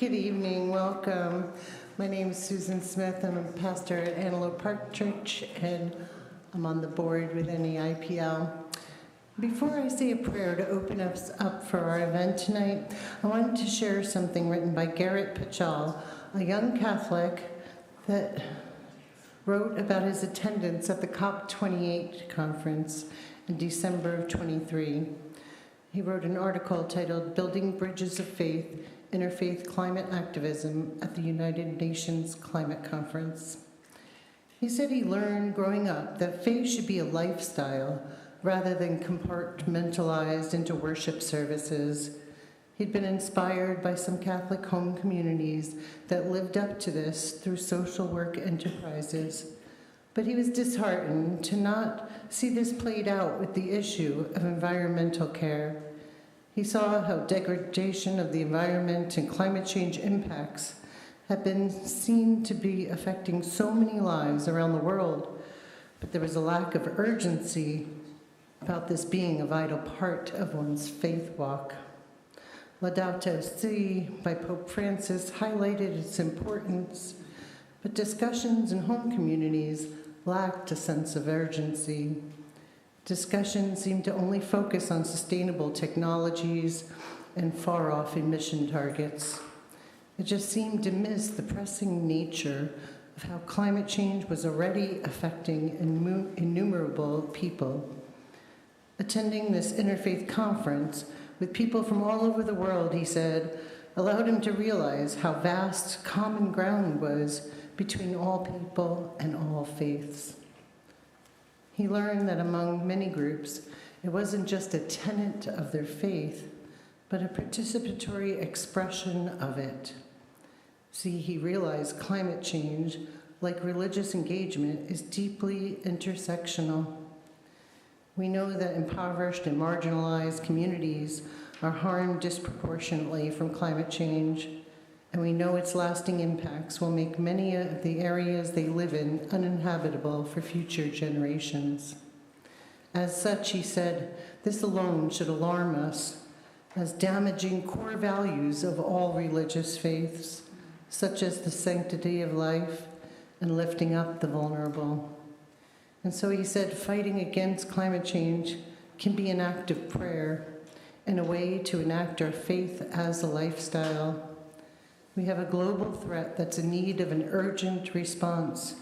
Good evening, welcome. My name is Susan Smith. I'm a pastor at Antelope Park Church, and I'm on the board with NEIPL. Before I say a prayer to open us up for our event tonight, I wanted to share something written by Garrett Pachal, a young Catholic that wrote about his attendance at the COP28 conference in December of 23. He wrote an article titled "Building Bridges of Faith, Interfaith Climate Activism at the United Nations Climate Conference." He said he learned growing up that faith should be a lifestyle rather than compartmentalized into worship services. He'd been inspired by some Catholic home communities that lived up to this through social work enterprises. But he was disheartened to not see this played out with the issue of environmental care. He saw how degradation of the environment and climate change impacts had been seen to be affecting so many lives around the world, but there was a lack of urgency about this being a vital part of one's faith walk. Laudato Si by Pope Francis highlighted its importance, but discussions in home communities lacked a sense of urgency. Discussions seemed to only focus on sustainable technologies and far-off emission targets. It just seemed to miss the pressing nature of how climate change was already affecting innumerable people. Attending this interfaith conference with people from all over the world, he said, allowed him to realize how vast common ground was between all people and all faiths. He learned that among many groups, it wasn't just a tenet of their faith, but a participatory expression of it. See, he realized climate change, like religious engagement, is deeply intersectional. We know that impoverished and marginalized communities are harmed disproportionately from climate change, and we know its lasting impacts will make many of the areas they live in uninhabitable for future generations. As such, he said, this alone should alarm us, as damaging core values of all religious faiths, such as the sanctity of life and lifting up the vulnerable. And so he said, fighting against climate change can be an act of prayer and a way to enact our faith as a lifestyle. We have a global threat that's in need of an urgent response,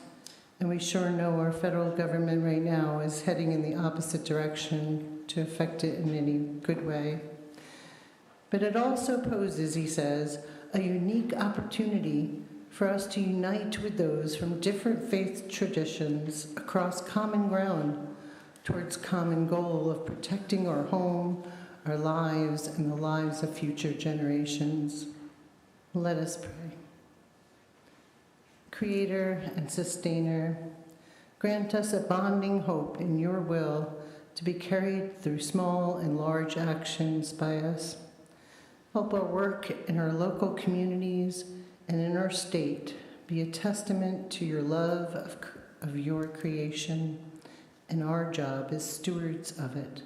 and we sure know our federal government right now is heading in the opposite direction to affect it in any good way. But it also poses, he says, a unique opportunity for us to unite with those from different faith traditions across common ground towards common goal of protecting our home, our lives, and the lives of future generations. Let us pray. Creator and sustainer, grant us a bonding hope in your will to be carried through small and large actions by us. Help our work in our local communities and in our state be a testament to your love of your creation and our job as stewards of it.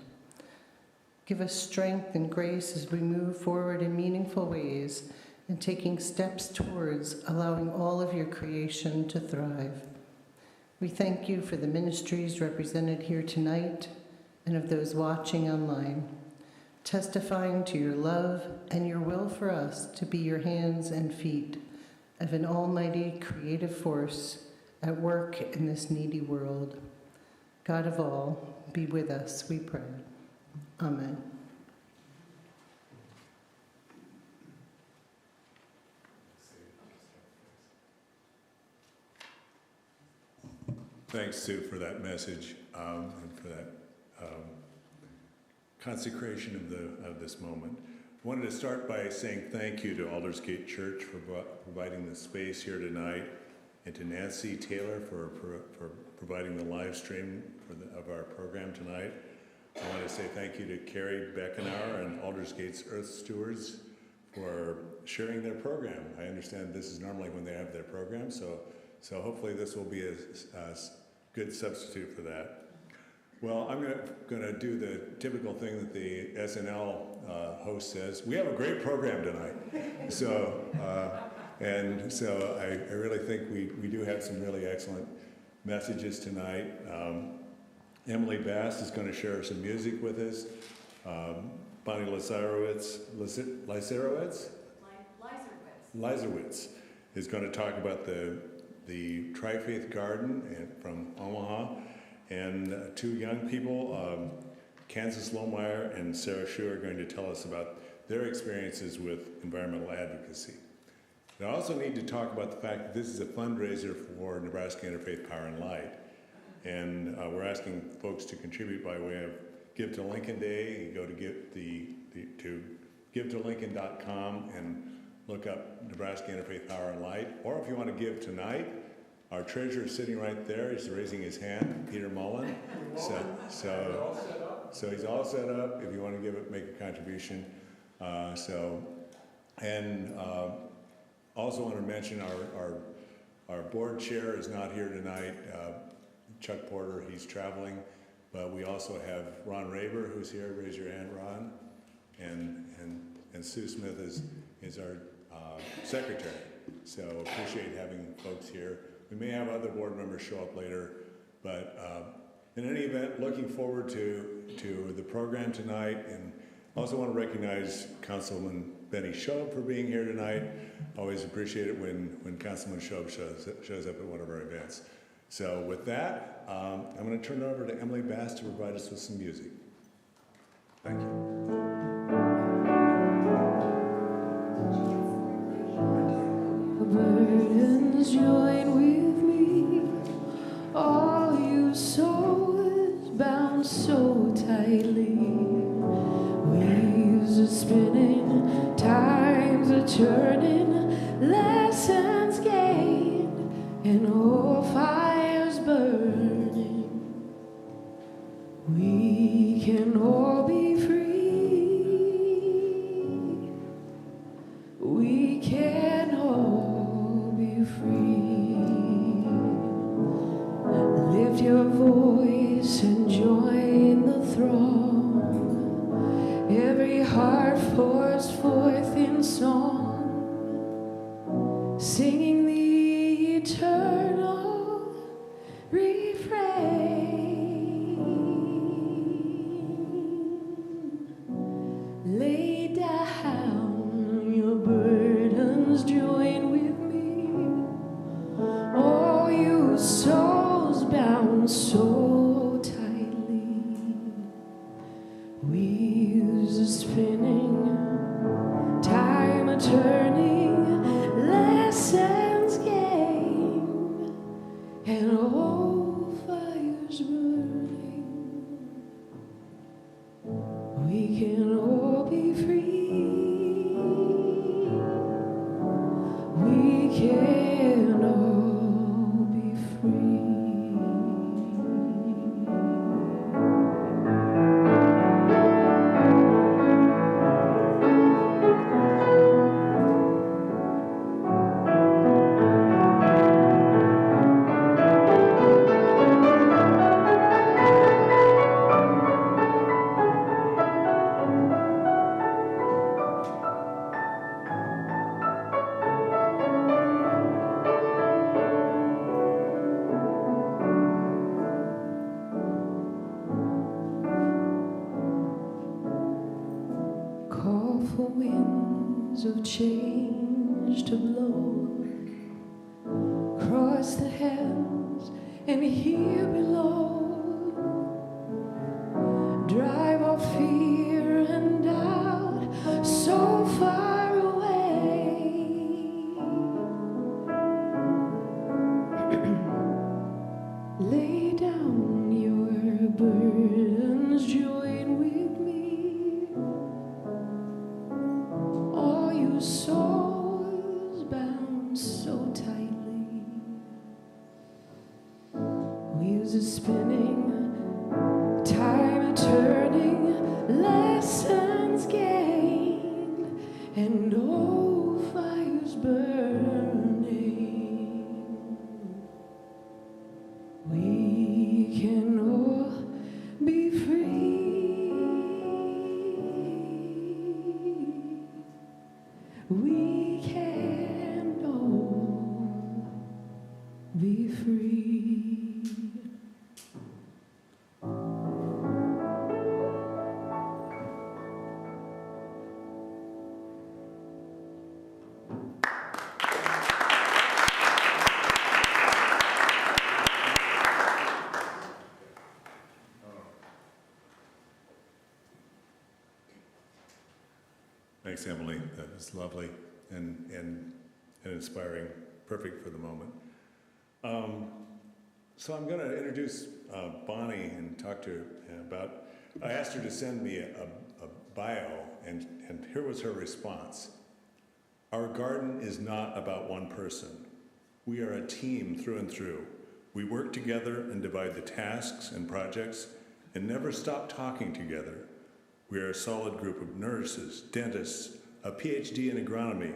Give us strength and grace as we move forward in meaningful ways and taking steps towards allowing all of your creation to thrive. We thank you for the ministries represented here tonight and of those watching online, testifying to your love and your will for us to be your hands and feet of an almighty creative force at work in this needy world. God of all, be with us, we pray. Amen. Thanks, Sue, for that message and for that consecration of this moment. I wanted to start by saying thank you to Aldersgate Church for providing the space here tonight, and to Nancy Taylor for providing the live stream of our program tonight. I want to say thank you to Carrie Beckenauer and Aldersgate's Earth Stewards for sharing their program. I understand this is normally when they have their program, so hopefully this will be a good substitute for that. Well, I'm gonna do the typical thing that the SNL host says. We have a great program tonight. So, I really think we do have some really excellent messages tonight. Emily Bass is going to share some music with us. Bonnie Lizerwitz is going to talk about the Interfaith Garden from Omaha. And two young people, Kansas Lohmeyer and Sarah Shu, are going to tell us about their experiences with environmental advocacy. And I also need to talk about the fact that this is a fundraiser for Nebraska Interfaith Power and Light. And we're asking folks to contribute by way of Give to Lincoln Day. You go to givetolincoln.com and look up Nebraska Interfaith Power and Light. Or if you want to give tonight, our treasurer is sitting right there. He's raising his hand, Peter Mullen. So he's all set up if you want to make a contribution. Also want to mention our board chair is not here tonight. Chuck Porter, he's traveling. But we also have Ron Raber, who's here. Raise your hand, Ron. And Sue Smith is our secretary. So appreciate having folks here. We may have other board members show up later, but in any event, looking forward to the program tonight, and also want to recognize Councilman Benny Shoeb for being here tonight. Always appreciate it when Councilman Shoeb shows up at one of our events. So with that, I'm going to turn it over to Emily Bass to provide us with some music. Thank you. Burdens join with me, all you souls bound so tightly. Wheels are spinning, times are turning, lessons gained, and all fires burning. We can all be free. We can all be free. Lift your voice and join the throng. Every heart pours forth in song, singing the eternal refrain. Lay down your burdens, join with me, all you souls bound so tightly. Wheels are spinning, time a turning, lessons gained, and all fires burning. We can all be free. We can all be free. Call for winds of change to blow across the heavens and here below. Drive off fear and doubt so far away. Lay down your burdens, join with me, all you souls bound so tightly. Wheels are spinning, time a turning, lessons gained, and all fires burning. We can all Thanks, Emily. That was lovely and inspiring. Perfect for the moment. So I'm going to introduce Bonnie and talk to her about. I asked her to send me a bio, and here was her response. Our garden is not about one person. We are a team through and through. We work together and divide the tasks and projects and never stop talking together. We are a solid group of nurses, dentists, a PhD in agronomy,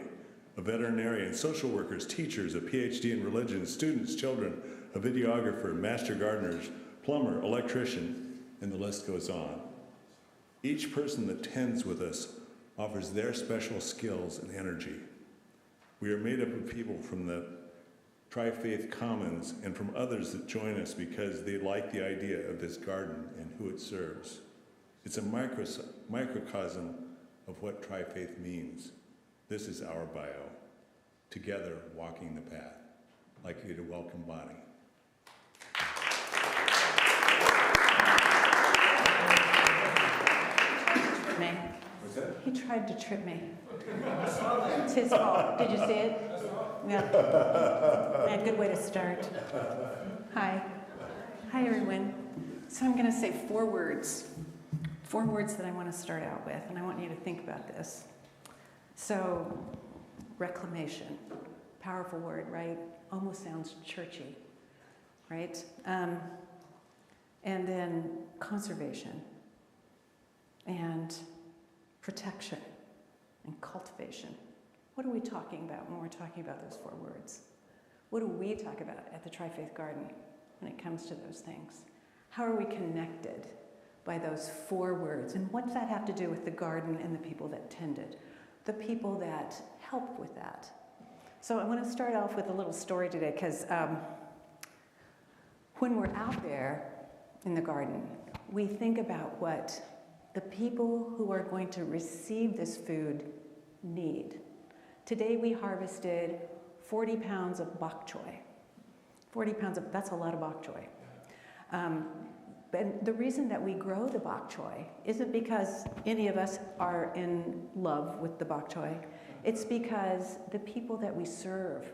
a veterinarian, social workers, teachers, a PhD in religion, students, children, a videographer, master gardeners, plumber, electrician, and the list goes on. Each person that tends with us offers their special skills and energy. We are made up of people from the Interfaith Commons and from others that join us because they like the idea of this garden and who it serves. It's a microcosm of what Interfaith means. This is our bio. Together, walking the path. I'd like you to welcome Bonnie. What's that? He tried to trip me. It's his fault. Did you see it? Yeah. Good way to start. Hi. Hi, everyone. So I'm going to say 4 words. 4 words that I want to start out with, and I want you to think about this. So, reclamation. Powerful word, right? Almost sounds churchy, right? And then conservation. And protection and cultivation. What are we talking about when we're talking about those 4 words? What do we talk about at the Interfaith Garden when it comes to those things? How are we connected by those 4 words? And what does that have to do with the garden and the people that tended? The people that helped with that? So I want to start off with a little story today because when we're out there in the garden, we think about what the people who are going to receive this food need. Today we harvested 40 pounds of bok choy. 40 pounds of, that's a lot of bok choy. But the reason that we grow the bok choy isn't because any of us are in love with the bok choy. It's because the people that we serve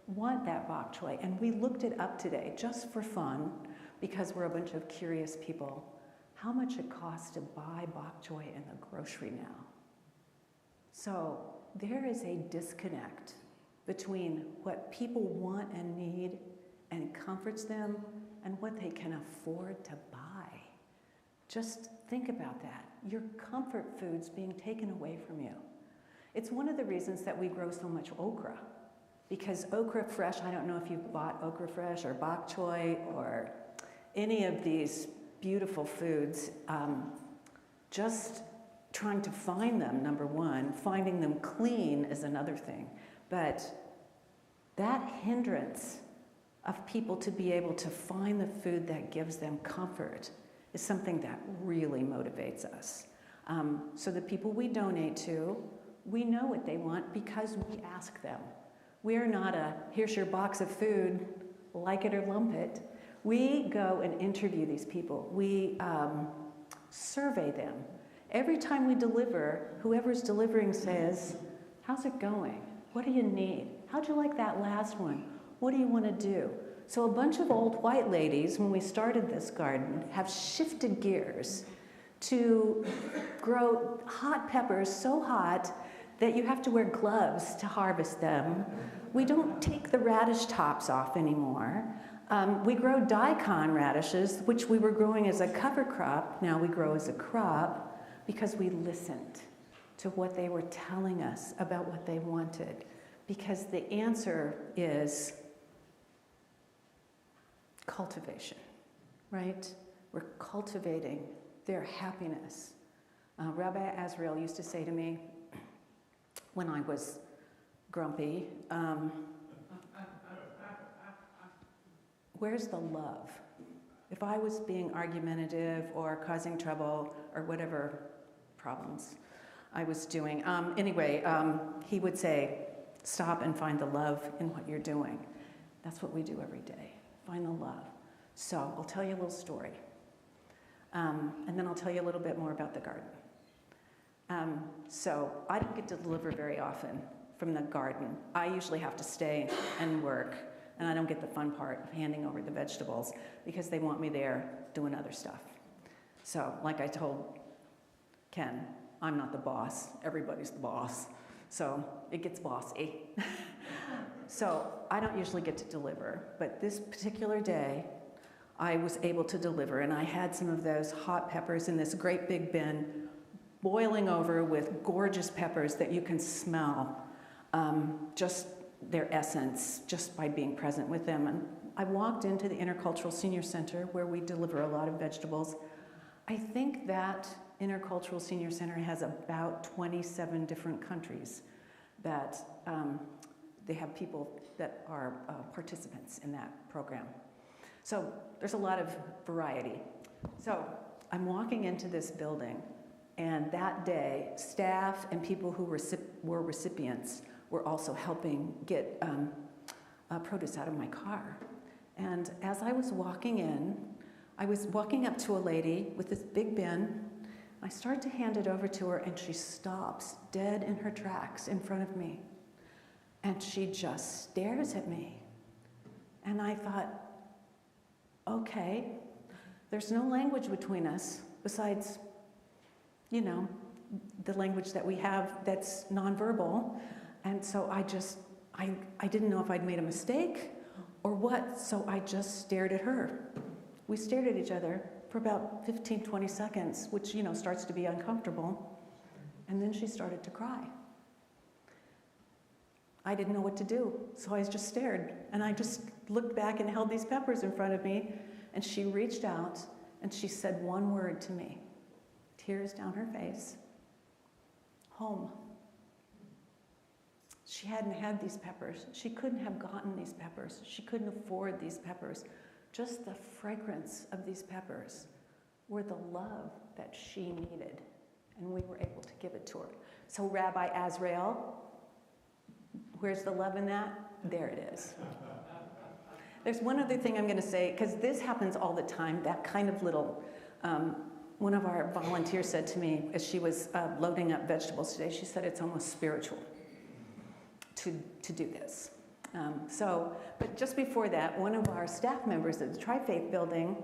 want that bok choy. And we looked it up today just for fun because we're a bunch of curious people. How much it costs to buy bok choy in the grocery now. So there is a disconnect between what people want and need and comforts them and what they can afford to buy. Just think about that. Your comfort food's being taken away from you. It's one of the reasons that we grow so much okra. Because okra fresh, I don't know if you've bought okra fresh or bok choy or any of these beautiful foods, just trying to find them, number one. Finding them clean is another thing. But that hindrance of people to be able to find the food that gives them comfort is something that really motivates us. So the people we donate to, we know what they want because we ask them. We're not a, here's your box of food, like it or lump it. We go and interview these people. We survey them. Every time we deliver, whoever's delivering says, how's it going? What do you need? How'd you like that last one? What do you want to do? So a bunch of old white ladies, when we started this garden, have shifted gears to grow hot peppers so hot that you have to wear gloves to harvest them. We don't take the radish tops off anymore. We grow daikon radishes, which we were growing as a cover crop. Now we grow as a crop because we listened to what they were telling us about what they wanted. Because the answer is cultivation, right? We're cultivating their happiness. Rabbi Azrael used to say to me when I was grumpy, where's the love? If I was being argumentative or causing trouble or whatever problems I was doing, he would say, stop and find the love in what you're doing. That's what we do every day, find the love. So I'll tell you a little story, and then I'll tell you a little bit more about the garden. So I don't get to deliver very often from the garden. I usually have to stay and work, and I don't get the fun part of handing over the vegetables because they want me there doing other stuff. So like I told Ken, I'm not the boss, everybody's the boss. So it gets bossy. So I don't usually get to deliver, but this particular day, I was able to deliver, and I had some of those hot peppers in this great big bin, boiling over with gorgeous peppers that you can smell, just their essence, just by being present with them. And I walked into the Intercultural Senior Center, where we deliver a lot of vegetables. I think that Intercultural Senior Center has about 27 different countries that they have people that are participants in that program. So there's a lot of variety. So I'm walking into this building, and that day, staff and people who were recipients were also helping get produce out of my car. And as I was walking in, I was walking up to a lady with this big bin. I start to hand it over to her, and she stops dead in her tracks in front of me. And she just stares at me. And I thought, okay, there's no language between us besides, you know, the language that we have that's nonverbal. And so I didn't know if I'd made a mistake or what, so I just stared at her. We stared at each other for about 15, 20 seconds, which, you know, starts to be uncomfortable. And then she started to cry. I didn't know what to do, so I just stared. And I just looked back and held these peppers in front of me, and she reached out and she said one word to me, tears down her face, home. She hadn't had these peppers. She couldn't have gotten these peppers. She couldn't afford these peppers. Just the fragrance of these peppers were the love that she needed, and we were able to give it to her. So Rabbi Azrael, where's the love in that? There it is. There's one other thing I'm going to say, because this happens all the time, that kind of little, one of our volunteers said to me as she was loading up vegetables today, she said it's almost spiritual to do this. But just before that, one of our staff members at the Interfaith building,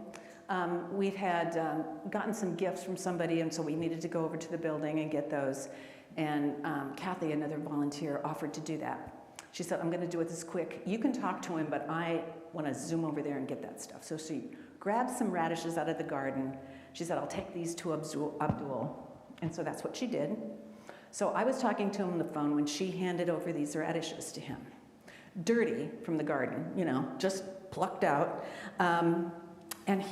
we had gotten some gifts from somebody, and so we needed to go over to the building and get those. And Kathy, another volunteer, offered to do that. She said, I'm going to do it this quick. You can talk to him, but I want to zoom over there and get that stuff. So she grabbed some radishes out of the garden. She said, I'll take these to Abdul. And so that's what she did. So I was talking to him on the phone when she handed over these radishes to him. Dirty from the garden, you know, just plucked out. And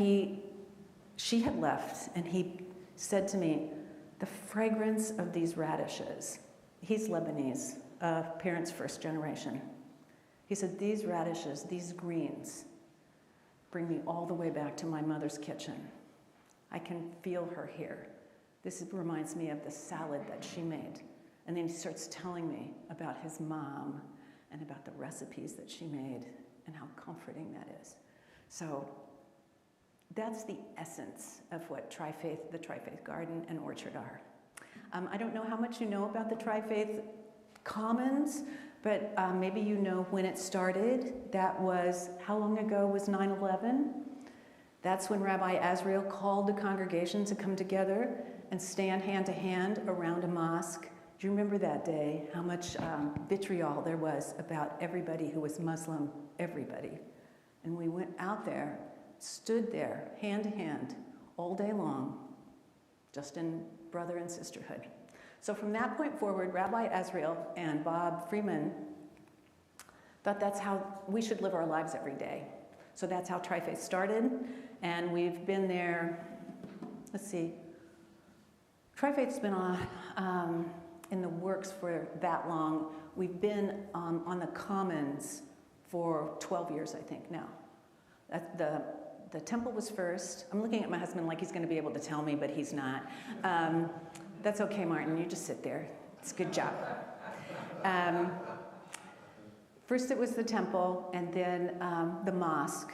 she had left, and he said to me, the fragrance of these radishes, he's Lebanese, parents first generation. He said, these radishes, these greens, bring me all the way back to my mother's kitchen. I can feel her here. This reminds me of the salad that she made. And then he starts telling me about his mom and about the recipes that she made and how comforting that is. So that's the essence of what the Trifaith Garden and Orchard are. I don't know how much you know about the Trifaith Commons, but maybe you know when it started. That was, how long ago was 9/11? That's when Rabbi Azrael called the congregation to come together and stand hand to hand around a mosque. Do you remember that day? How much vitriol there was about everybody who was Muslim, everybody. And we went out there, stood there, hand to hand, all day long, just in brother and sisterhood. So from that point forward, Rabbi Azrael and Bob Freeman thought that's how we should live our lives every day. So that's how Trifaith started, and we've been there, let's see, Trifaith's been in the works for that long. We've been on the Commons for 12 years, I think, now. The temple was first. I'm looking at my husband like he's going to be able to tell me, but he's not. That's okay, Martin. You just sit there. It's a good job. First it was the temple, and then the mosque,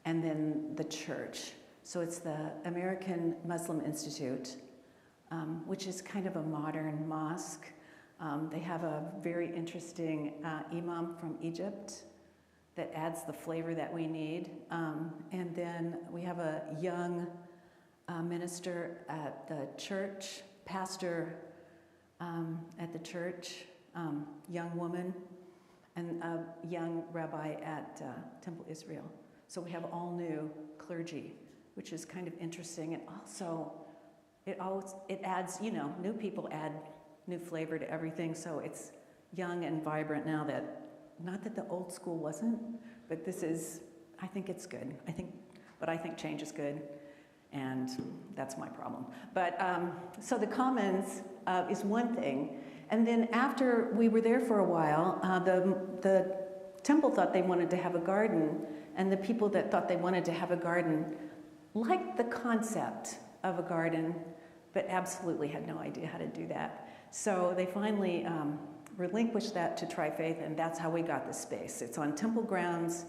and then the church. So it's the American Muslim Institute, which is kind of a modern mosque. They have a very interesting imam from Egypt that adds the flavor that we need. And then we have a young minister at the church, pastor at the church, young woman, and a young rabbi at Temple Israel. So we have all new clergy, which is kind of interesting. And also, it adds, you know, new people add new flavor to everything. So it's young and vibrant now that, not that the old school wasn't, but this is, I think it's good. I think change is good. And that's my problem. But so the Commons is one thing. And then after we were there for a while, the temple thought they wanted to have a garden, and the people that thought they wanted to have a garden liked the concept of a garden, but absolutely had no idea how to do that. So they finally relinquished that to Interfaith, and that's how we got the space. It's on temple grounds,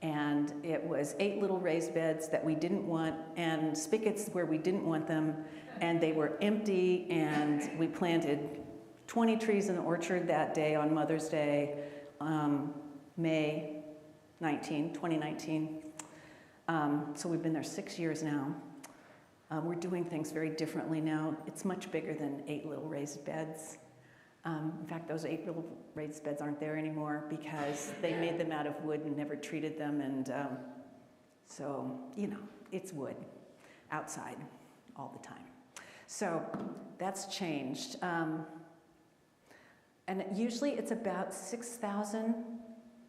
and it was 8 little raised beds that we didn't want, and spigots where we didn't want them, and they were empty, and we planted 20 trees in the orchard that day on Mother's Day, May 2019. So we've been there 6 years now. We're doing things very differently now. It's much bigger than 8 little raised beds. In fact, those 8 little raised beds aren't there anymore because they made them out of wood and never treated them. And so, you know, it's wood outside all the time. So that's changed. And usually it's about 6,000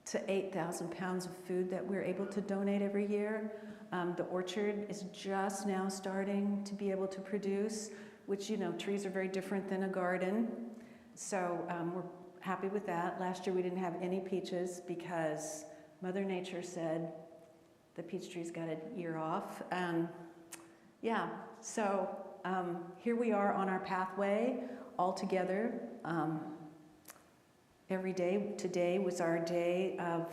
to 8,000 pounds of food that we're able to donate every year. The orchard is just now starting to be able to produce, which, you know, trees are very different than a garden. So we're happy with that. Last year we didn't have any peaches because Mother Nature said the peach trees got a year off. Yeah, so here we are on our pathway all together. Every day, today was our day of,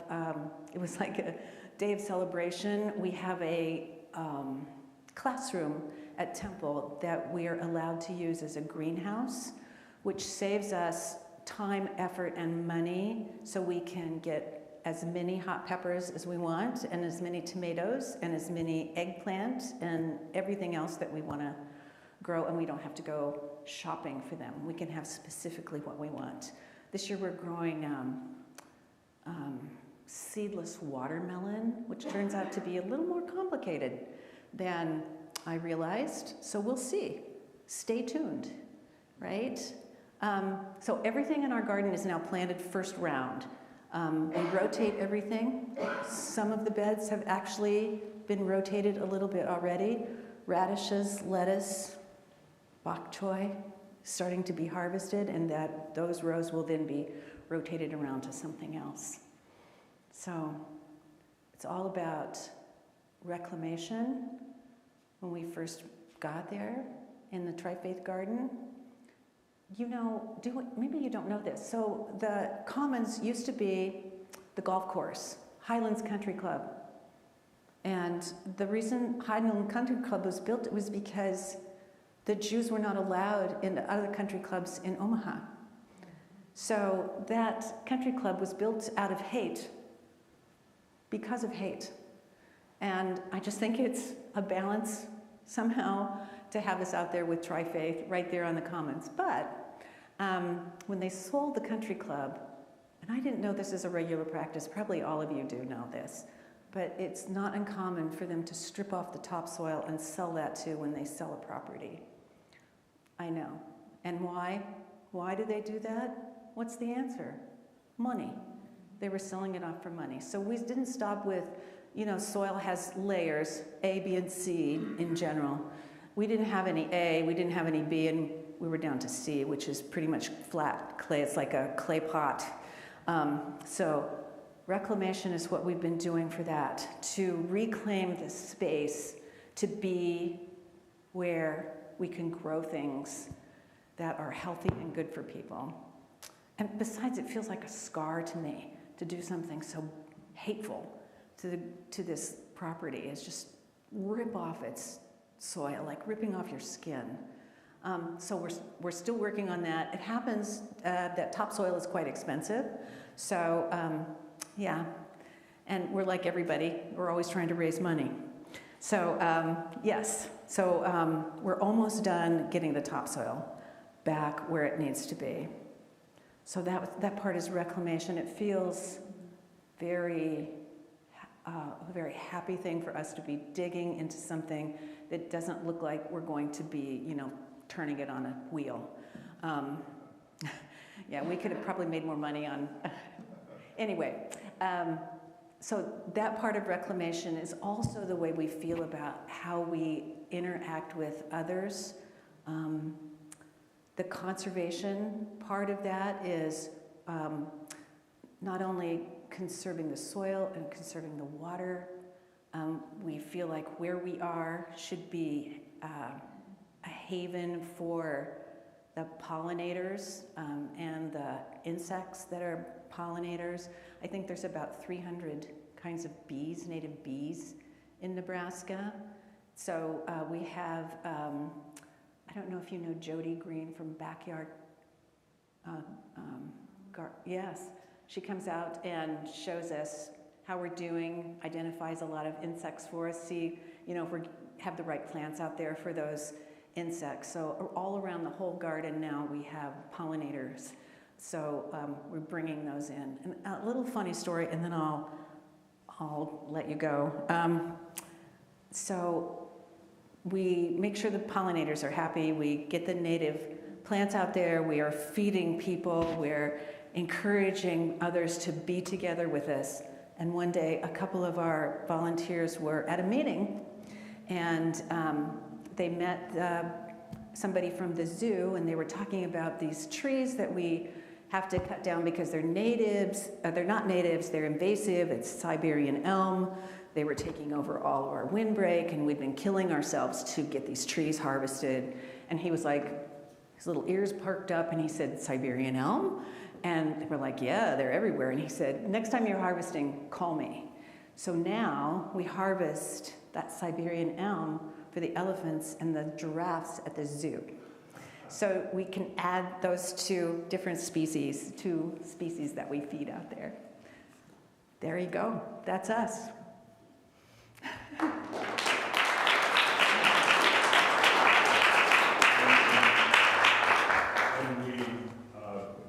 it was like a day of celebration. We have a classroom at Temple that we're allowed to use as a greenhouse, which saves us time, effort, and money so we can get as many hot peppers as we want, and as many tomatoes, and as many eggplant, and everything else that we want to grow, and we don't have to go shopping for them. We can have specifically what we want. This year we're growing seedless watermelon, which turns out to be a little more complicated than I realized. So we'll see. Stay tuned, right? So everything in our garden is now planted first round. We rotate everything. Some of the beds have actually been rotated a little bit already. Radishes, lettuce, bok choy, starting to be harvested, and those rows will then be rotated around to something else. So it's all about reclamation. When we first got there in the Interfaith garden, you know, maybe you don't know this. So the Commons used to be the golf course, Highlands Country Club. And the reason Highland Country Club was built was because the Jews were not allowed in other country clubs in Omaha. So that country club was built out of hate, because of hate. And I just think it's a balance somehow to have us out there with Interfaith right there on the Commons. But when they sold the country club, and I didn't know this is a regular practice, probably all of you do know this, but it's not uncommon for them to strip off the topsoil and sell that too when they sell a property. I know. And why? Why do they do that? What's the answer? Money. They were selling it off for money. So we didn't stop with, you know, soil has layers, A, B, and C in general. We didn't have any A, we didn't have any B, and we were down to C, which is pretty much flat clay. It's like a clay pot. So reclamation is what we've been doing for that, to reclaim the space to be where we can grow things that are healthy and good for people. And besides, it feels like a scar to me to do something so hateful to this property. Is just rip off its soil, like ripping off your skin. So we're still working on that. It happens that topsoil is quite expensive. So yeah, and we're like everybody. We're always trying to raise money. So yes, so we're almost done getting the topsoil back where it needs to be. So that part is reclamation. It feels very, a very happy thing for us to be digging into something that doesn't look like we're going to be, you know, turning it on a wheel. Yeah, we could have probably made more money on, anyway. So that part of reclamation is also the way we feel about how we interact with others. The conservation part of that is not only conserving the soil and conserving the water. We feel like where we are should be a haven for the pollinators and the insects that are pollinators. I think there's about 300 kinds of bees, native bees, in Nebraska. So we have, I don't know if you know Jody Green from Backyard. Yes, she comes out and shows us how we're doing, identifies a lot of insects for us, see, you know, if we have the right plants out there for those insects. So all around the whole garden now we have pollinators. So we're bringing those in. And a little funny story, and then I'll let you go. So we make sure the pollinators are happy. We get the native plants out there. We are feeding people. We're encouraging others to be together with us. And one day, a couple of our volunteers were at a meeting, and they met somebody from the zoo, and they were talking about these trees that we have to cut down because they're natives. They're not natives, they're invasive. It's Siberian elm. They were taking over all of our windbreak, and we'd been killing ourselves to get these trees harvested. And he was like, his little ears perked up, and he said, Siberian elm? And we're like, yeah, they're everywhere. And he said, next time you're harvesting, call me. So now we harvest that Siberian elm for the elephants and the giraffes at the zoo. So we can add those two different species, two species that we feed out there. There you go. That's us.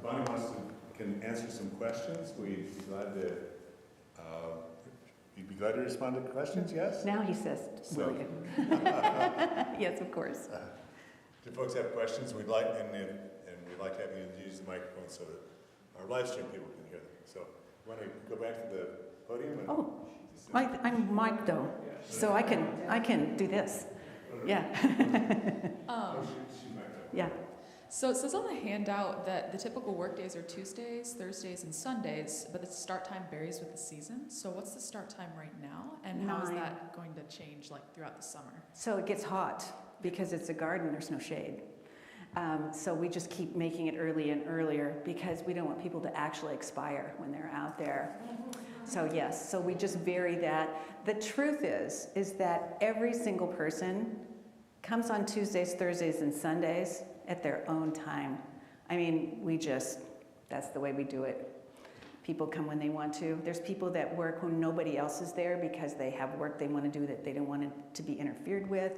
Bonnie can answer some questions. We'd be glad to. You'd be glad to respond to questions. Yes. Now he says, "Will you?" Yes, of course. Do folks have questions? We'd like to have you use the microphone so that our live stream people can hear them. So, you want to go back to the podium? And I'm mic'd though, so I can do this. Yeah. Yeah. So it says on the handout that the typical work days are Tuesdays, Thursdays, and Sundays, but the start time varies with the season. So what's the start time right now, and how is that going to change like throughout the summer? So it gets hot because it's a garden. There's no shade. So we just keep making it early and earlier because we don't want people to actually expire when they're out there. So yes, so we just vary that. The truth is that every single person comes on Tuesdays, Thursdays, and Sundays at their own time. I mean, that's the way we do it. People come when they want to. There's people that work when nobody else is there because they have work they want to do that they don't want it to be interfered with.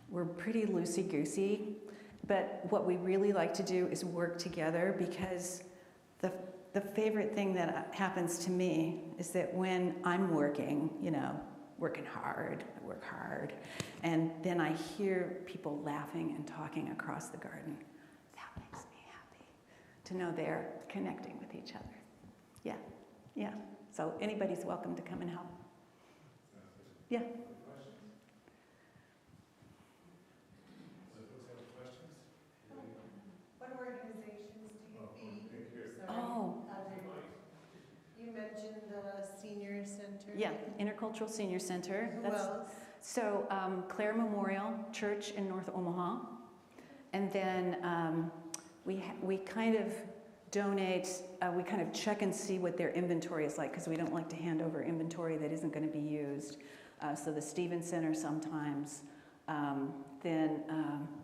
We're pretty loosey-goosey, but what we really like to do is work together because the favorite thing that happens to me is that when I'm working, working hard, I work hard, and then I hear people laughing and talking across the garden. That makes me happy to know they're connecting with each other. Yeah. So anybody's welcome to come and help. Yeah. What organizations do you feed? Oh. You mentioned the senior center. Yeah, Intercultural Senior Center. Who else? So Clare Memorial Church in North Omaha. And then we kind of donate, we kind of check and see what their inventory is like because we don't like to hand over inventory that isn't going to be used. So the Stevens Center sometimes. Then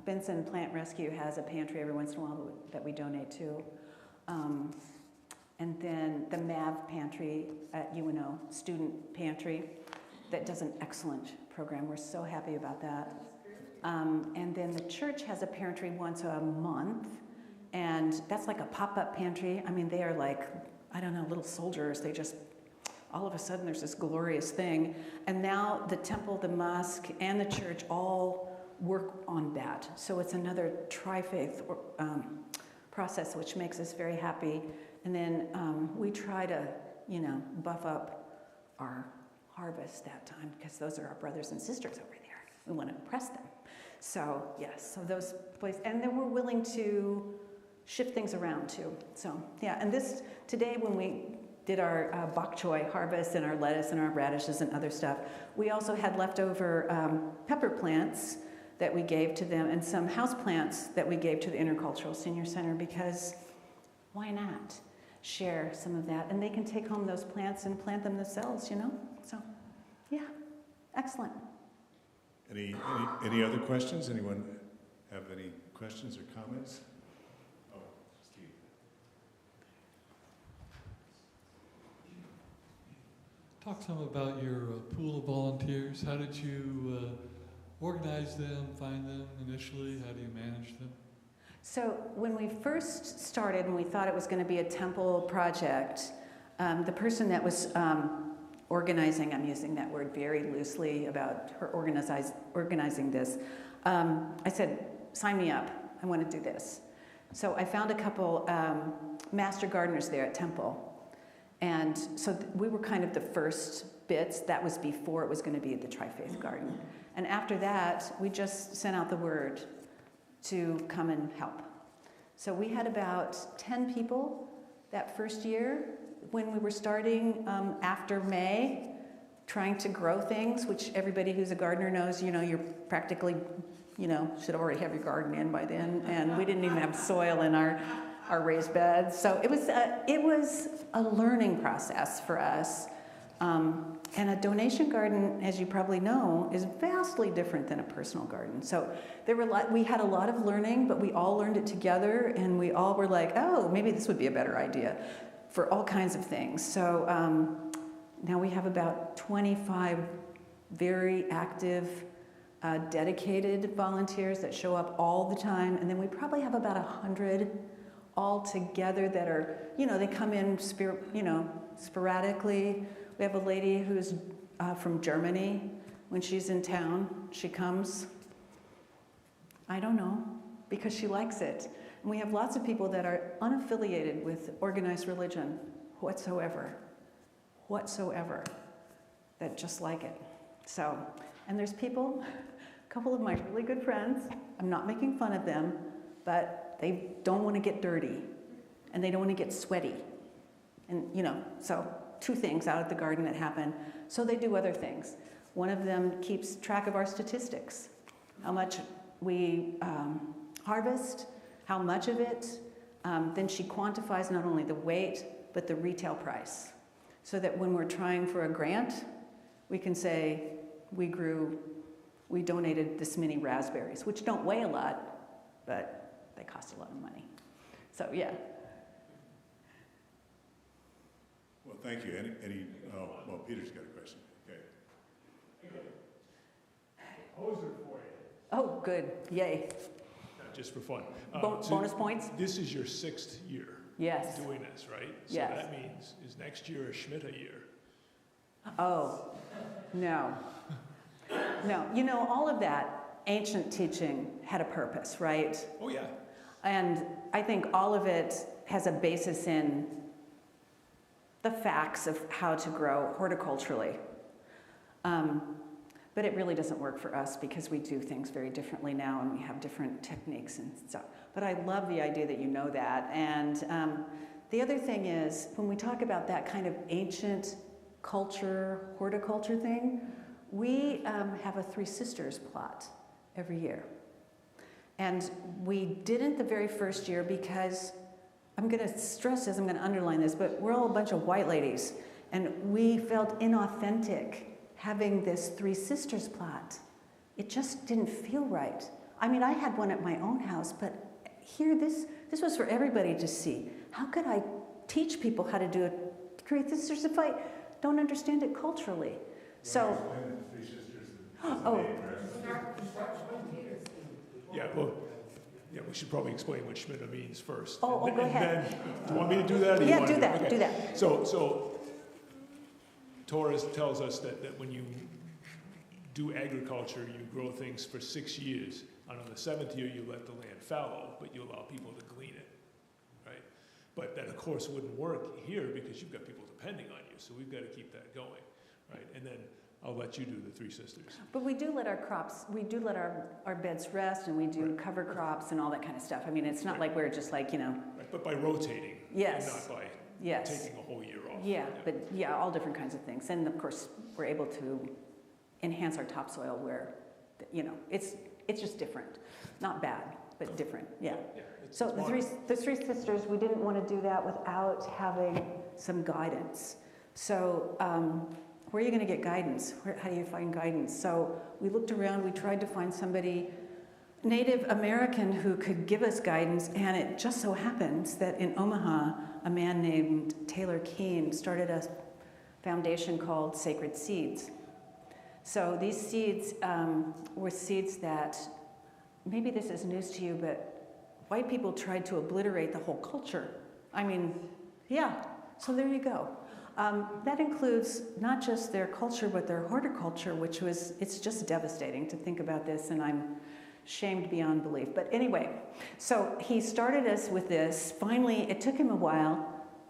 Benson Plant Rescue has a pantry every once in a while that we donate to. And then the MAV pantry at UNO, student pantry, that does an excellent program. We're so happy about that. And then the church has a pantry once a month, and that's like a pop-up pantry. I mean, they are like, I don't know, little soldiers. They just, all of a sudden there's this glorious thing. And now the temple, the mosque, and the church all work on that. So it's another tri-faith process, which makes us very happy. And then we try to, buff up our harvest that time, because those are our brothers and sisters over there. We want to impress them. So yes, so those places, and then we're willing to shift things around too. So yeah, and this today when we did our bok choy harvest and our lettuce and our radishes and other stuff, we also had leftover pepper plants that we gave to them, and some house plants that we gave to the Intercultural Senior Center, because why not share some of that? And they can take home those plants and plant them themselves, So yeah, excellent. Any other questions? Anyone have any questions or comments? Oh, Steve. Talk some about your pool of volunteers. How did you organize them, find them initially? How do you manage them? So when we first started and we thought it was going to be a temple project, the person that was organizing, I'm using that word very loosely about her organizing this, I said, sign me up, I want to do this. So I found a couple master gardeners there at Temple. And so we were kind of the first bits. That was before it was going to be the Tri-Faith Garden. And after that, we just sent out the word to come and help. So we had about 10 people that first year when we were starting after May, trying to grow things, which everybody who's a gardener knows, you're practically, should already have your garden in by then. And we didn't even have soil in our raised beds. So it was a learning process for us. And a donation garden, as you probably know, is vastly different than a personal garden. So we had a lot of learning, but we all learned it together, and we all were like, oh, maybe this would be a better idea for all kinds of things. So now we have about 25 very active, dedicated volunteers that show up all the time, and then we probably have about 100 all together that are, they come in sporadically. We have a lady who's from Germany. When she's in town, she comes, I don't know, because she likes it. And we have lots of people that are unaffiliated with organized religion whatsoever, that just like it. So, and there's people, a couple of my really good friends, I'm not making fun of them, but they don't want to get dirty, and they don't want to get sweaty. And, so 2 things out at the garden that happen. So they do other things. One of them keeps track of our statistics, how much we harvest, how much of it. Then she quantifies not only the weight, but the retail price. So that when we're trying for a grant, we can say, we donated this many raspberries, which don't weigh a lot, but they cost a lot of money. So yeah. Well, thank you. Well, Peter's got a question. Okay. Poser for you. Oh, good. Yay. Just for fun. Bonus points? This is your 6th year Yes. doing this, right? So Yes. that means, is next year a Schmidt year? Oh, no. No, all of that ancient teaching had a purpose, right? Oh, yeah. And I think all of it has a basis in the facts of how to grow horticulturally. But it really doesn't work for us because we do things very differently now, and we have different techniques and stuff. But I love the idea that you know that. And the other thing is, when we talk about that kind of ancient culture, horticulture thing, we have a Three Sisters plot every year. And we didn't the very first year because, I'm going to stress this, I'm going to underline this, but we're all a bunch of white ladies, and we felt inauthentic having this Three Sisters plot it just didn't feel right. I mean, I had one at my own house, but here, this was for everybody to see. How could I teach people how to do it, Three Sisters, if I don't understand it culturally? So, oh, Yeah, well, yeah, we should probably explain what Schmidt means first. Oh, And go then- ahead. and then- do you want me to do that? or you Yeah, want do to that, okay. do that. So Torres tells us that when you do agriculture, you grow things for 6 years. And on the 7th year, you let the land fallow, but you allow people to glean it, right? But that, of course, wouldn't work here because you've got people depending on you. So we've got to keep that going, right? And then I'll let you do the Three Sisters. But we do let our crops, we do let our beds rest, and we do Right. cover crops and all that kind of stuff. I mean, it's not like we're just like, Right, but by rotating, Yes. and not by yes. taking a whole year off. Yeah, but yeah, all different kinds of things. And of course, we're able to enhance our topsoil where, it's just different. Not bad, but different, yeah. So it's the three sisters, we didn't want to do that without having some guidance. So where are you going to get guidance? How do you find guidance? So we looked around, we tried to find somebody Native American who could give us guidance, and it just so happens that in Omaha, a man named Taylor Keene started a foundation called Sacred Seeds. So these seeds were seeds that, maybe this is news to you, but white people tried to obliterate the whole culture. I mean, yeah, so there you go. That includes not just their culture, but their horticulture, it's just devastating to think about this, and I'm shamed beyond belief. But anyway, so he started us with this. Finally, it took him a while,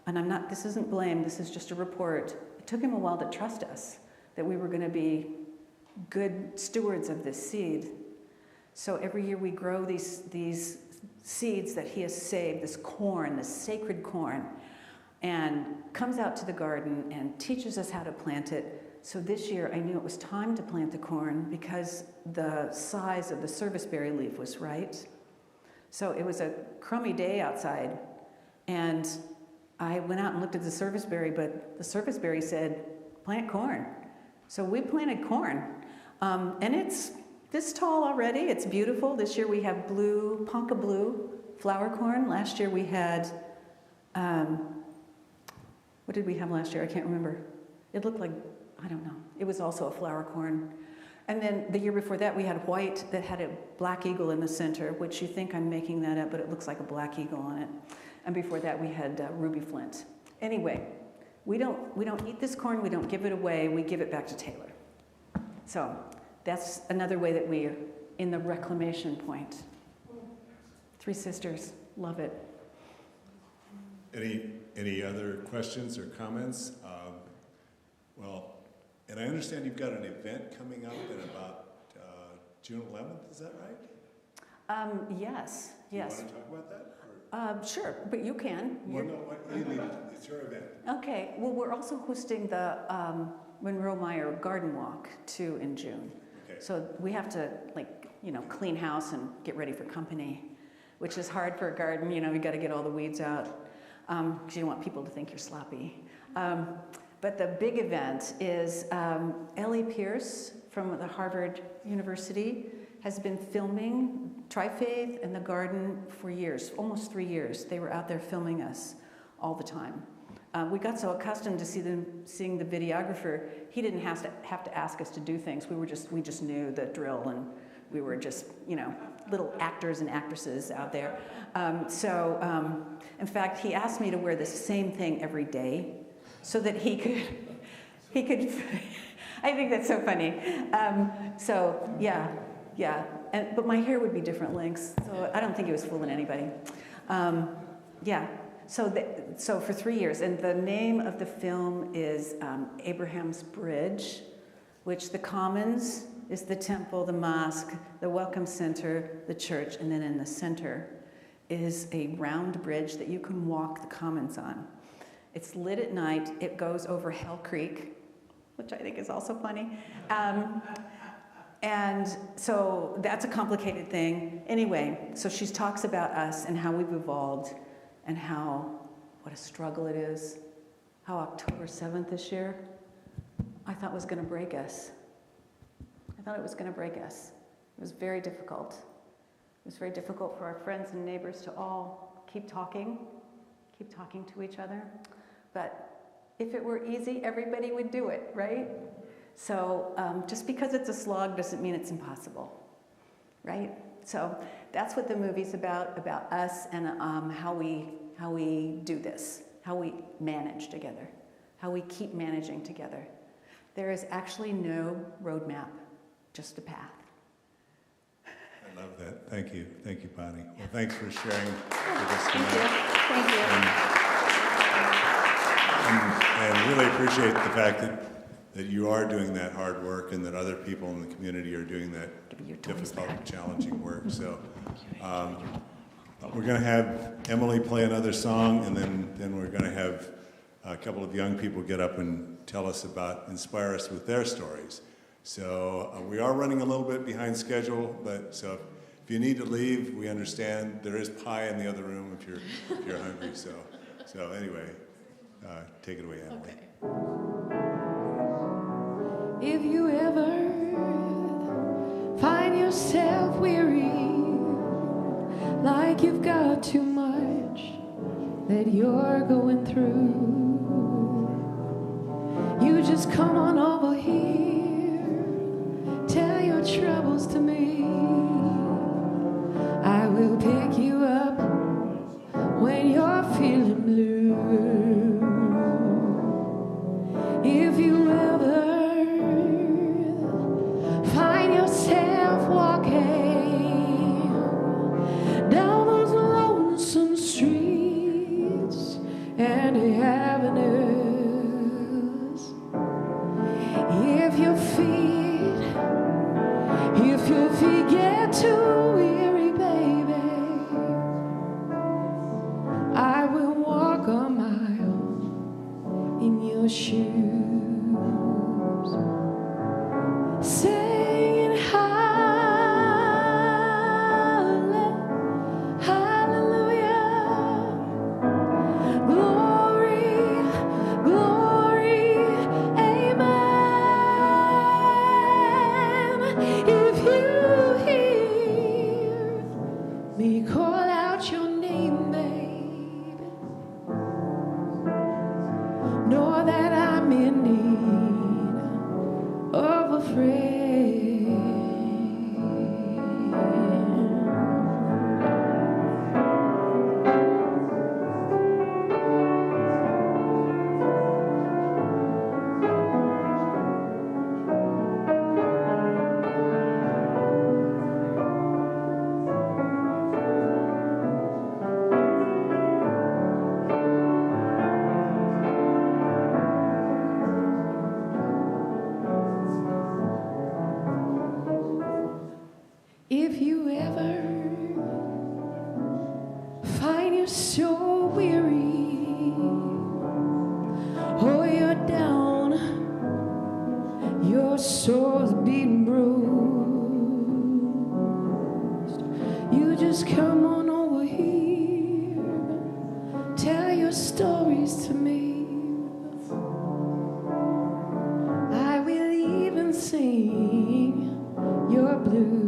and this isn't blame, this is just a report. It took him a while to trust us, that we were going to be good stewards of this seed. So every year we grow these seeds that he has saved, this corn, this sacred corn, and comes out to the garden and teaches us how to plant it. So this year I knew it was time to plant the corn because the size of the serviceberry leaf was right. So it was a crummy day outside, and I went out and looked at the serviceberry, but the serviceberry said, plant corn. So we planted corn, and it's this tall already. It's beautiful. This year we have Ponca blue flower corn. Last year we had, what did we have last year? I can't remember. It looked like, I don't know. It was also a flower corn. And then the year before that we had white that had a black eagle in the center, which you think I'm making that up, but it looks like a black eagle on it. And before that we had ruby flint. Anyway, we don't eat this corn, we don't give it away, we give it back to Taylor. So that's another way that we're in the reclamation point. Three Sisters, love it. Any other questions or comments? Well, and I understand you've got an event coming up in about June 11th, is that right? Yes. Do you want to talk about that? Sure, but you can. Well, no, you leave it. It's your event. Okay, well, we're also hosting the Monroe Meyer Garden Walk too in June. Okay. So we have to clean house and get ready for company, which is hard for a garden. We got to get all the weeds out because you don't want people to think you're sloppy. But the big event is Ellie Pierce from the Harvard University has been filming Interfaith and the garden for years, almost 3 years. They were out there filming us all the time. We got so accustomed to seeing the videographer, he didn't have to ask us to do things. We just knew the drill, and we were just little actors and actresses out there. In fact, he asked me to wear the same thing every day, so that he could. I think that's so funny. Yeah. But my hair would be different lengths, so I don't think he was fooling anybody. So for 3 years, and the name of the film is Abraham's Bridge, which the Commons is the temple, the mosque, the Welcome Center, the church, and then in the center is a round bridge that you can walk the Commons on. It's lit at night. It goes over Hell Creek, which I think is also funny. And so that's a complicated thing. Anyway, so she talks about us and how we've evolved and what a struggle it is. How October 7th this year, I thought was going to break us. I thought it was going to break us. It was very difficult. It was very difficult for our friends and neighbors to all keep talking to each other. But if it were easy, everybody would do it, right? So just because it's a slog doesn't mean it's impossible, right? So that's what the movie's about us and how we do this, how we manage together, how we keep managing together. There is actually no roadmap, just a path. I love that. Thank you, Bonnie. Well, thanks for sharing with us tonight. Thank you. And really appreciate the fact that you are doing that hard work and that other people in the community are doing that difficult, challenging work. So we're going to have Emily play another song, and then we're going to have a couple of young people get up and inspire us with their stories. So we are running a little bit behind schedule, but so if you need to leave, we understand. There is pie in the other room if you're hungry. So anyway, take it away, Emily. Okay. If you ever find yourself weary, like you've got too much that you're going through, you just come on over here, tell your troubles to me. I will pick you up when you're feeling blue. If you ever find yourself walking down those lonesome streets and avenues, if your feet get too weary, baby, I will walk a mile in your shoes. Singing hallelujah, glory, glory, amen. If you hear me call out your name, baby, know that I'm in need of a friend. If you ever find you so weary, or you're down, your soul's beating bruised, you just come on over here, tell your stories to me. I will even sing your blues.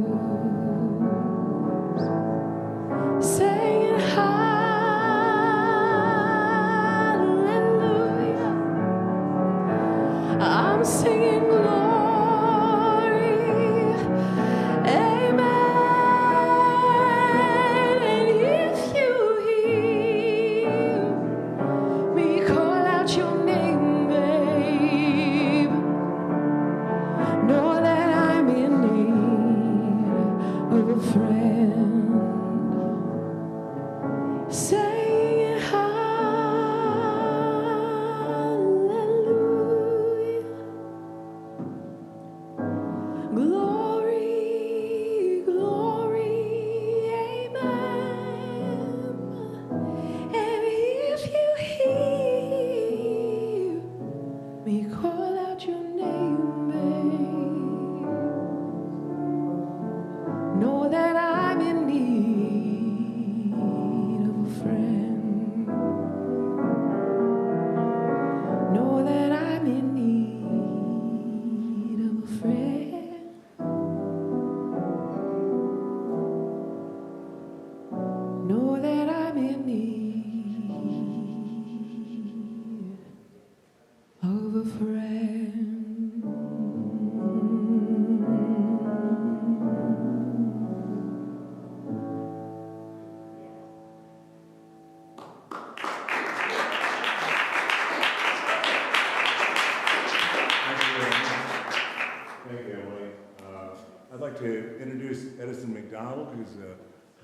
Saying hallelujah, I'm singing glory, amen. And if you hear me call out your name, babe, know that I'm in need of a friend. Saying hallelujah, glory, glory, amen. And if you hear me call out your name, babe, know that I'm in need of a friend. Know that I'm in need of a friend. introduce Edison McDonald, who's a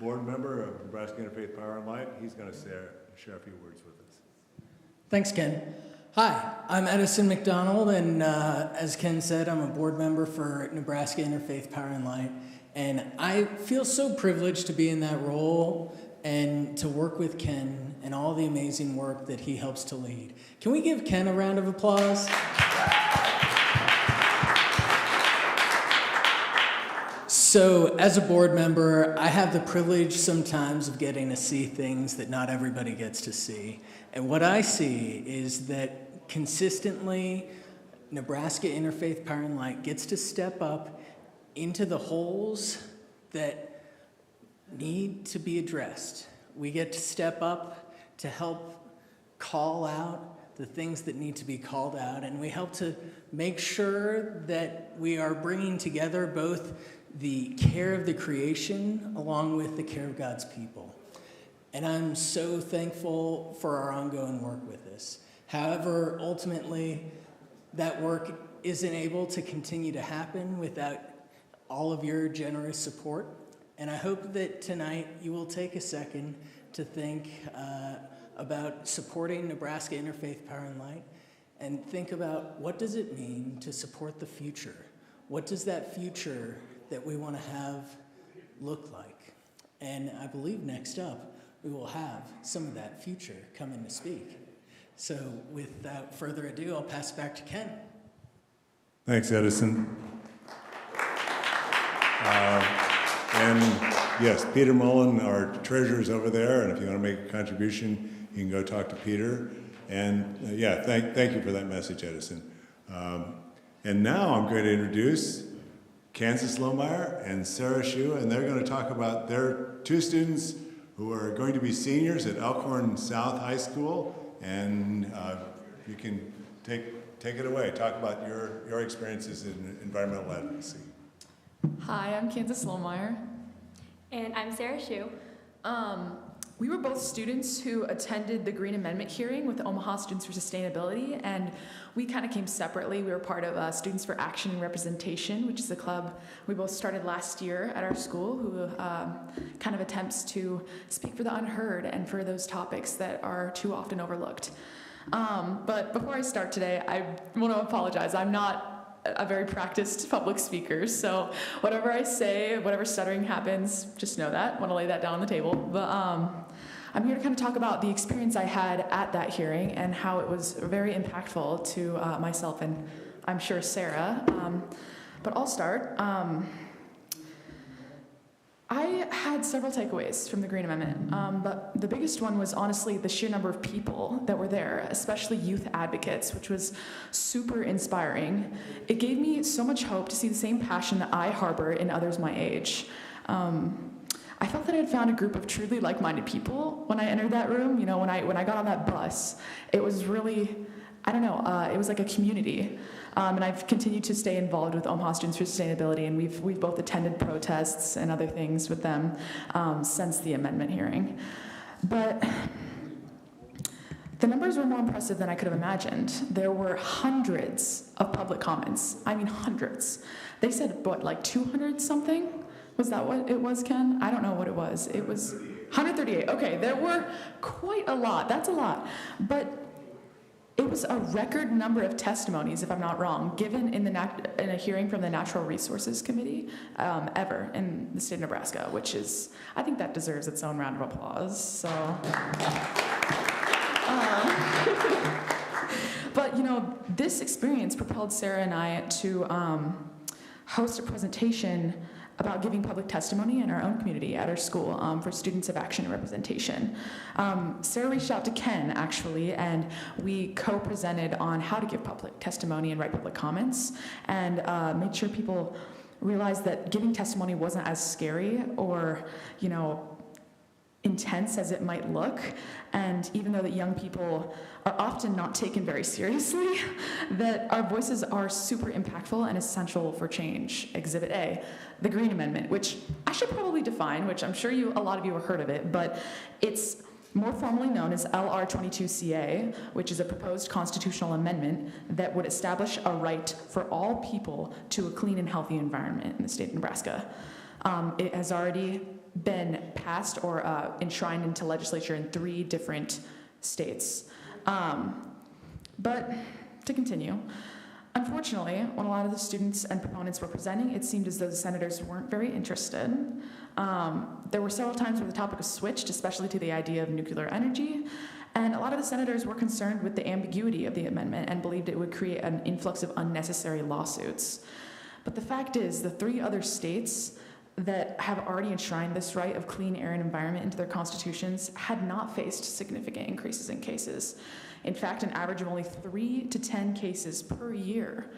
board member of Nebraska Interfaith Power and Light. He's going to share a few words with us. Thanks, Ken. Hi, I'm Edison McDonald, and as Ken said, I'm a board member for Nebraska Interfaith Power and Light, and I feel so privileged to be in that role and to work with Ken and all the amazing work that he helps to lead. Can we give Ken a round of applause? So, as a board member, I have the privilege sometimes of getting to see things that not everybody gets to see. And what I see is that consistently, Nebraska Interfaith Power and Light gets to step up into the holes that need to be addressed. We get to step up to help call out the things that need to be called out, and we help to make sure that we are bringing together both the care of the creation along with the care of God's people. And I'm so thankful for our ongoing work with this. However, ultimately, that work isn't able to continue to happen without all of your generous support. And I hope that tonight you will take a second to think about supporting Nebraska Interfaith Power and Light, and think about what does it mean to support the future? What does that future that we want to have look like? And I believe next up, we will have some of that future coming to speak. So without further ado, I'll pass it back to Ken. Thanks, Edison. And yes, Peter Mullen, our treasurer, is over there, and if you want to make a contribution, you can go talk to Peter. And yeah, thank you for that message, Edison. And now I'm going to introduce Kansas Lohmeyer and Sarah Shu, and they're going to talk about their two students who are going to be seniors at Elkhorn South High School. And you can take it away. Talk about your experiences in environmental advocacy. Hi, I'm Kansas Lohmeyer. And I'm Sarah Shu. We were both students who attended the Green Amendment hearing with the Omaha Students for Sustainability, and we kind of came separately. We were part of Students for Action and Representation, which is a club we both started last year at our school, who kind of attempts to speak for the unheard and for those topics that are too often overlooked. But before I start today, I want to apologize. I'm not a very practiced public speaker, so whatever I say, whatever stuttering happens, just know that. I want to lay that down on the table. But I'm here to kind of talk about the experience I had at that hearing and how it was very impactful to myself and I'm sure Sarah. But I'll start. I had several takeaways from the Green Amendment, but the biggest one was honestly the sheer number of people that were there, especially youth advocates, which was super inspiring. It gave me so much hope to see the same passion that I harbor in others my age. I felt that I had found a group of truly like-minded people when I entered that room. You know, when I got on that bus, it was really, I don't know, it was like a community. And I've continued to stay involved with Omaha Students for Sustainability, and we've both attended protests and other things with them since the amendment hearing. But the numbers were more impressive than I could have imagined. There were hundreds of public comments. I mean, hundreds. They said, what, like 200 something? Was that what it was, Ken? I don't know what it was. It was 138. Okay, there were quite a lot. That's a lot. But it was a record number of testimonies, if I'm not wrong, given in a hearing from the Natural Resources Committee ever in the state of Nebraska, which is, I think that deserves its own round of applause. So, but you know, this experience propelled Sarah and I to host a presentation about giving public testimony in our own community at our school for Students of Action and Representation. Sarah reached out to Ken, actually, and we co-presented on how to give public testimony and write public comments, and made sure people realized that giving testimony wasn't as scary or, you know, intense as it might look, and even though that young people are often not taken very seriously, that our voices are super impactful and essential for change. Exhibit A, the Green Amendment, which I should probably define, which I'm sure a lot of you have heard of it, but it's more formally known as LR 22CA, which is a proposed constitutional amendment that would establish a right for all people to a clean and healthy environment in the state of Nebraska. It has already been passed or enshrined into legislature in 3 different states. But to continue, unfortunately, when a lot of the students and proponents were presenting, it seemed as though the senators weren't very interested. There were several times where the topic was switched, especially to the idea of nuclear energy, and a lot of the senators were concerned with the ambiguity of the amendment and believed it would create an influx of unnecessary lawsuits. But the fact is, the 3 other states that have already enshrined this right of clean air and environment into their constitutions had not faced significant increases in cases. In fact, an average of only 3 to 10 cases per year.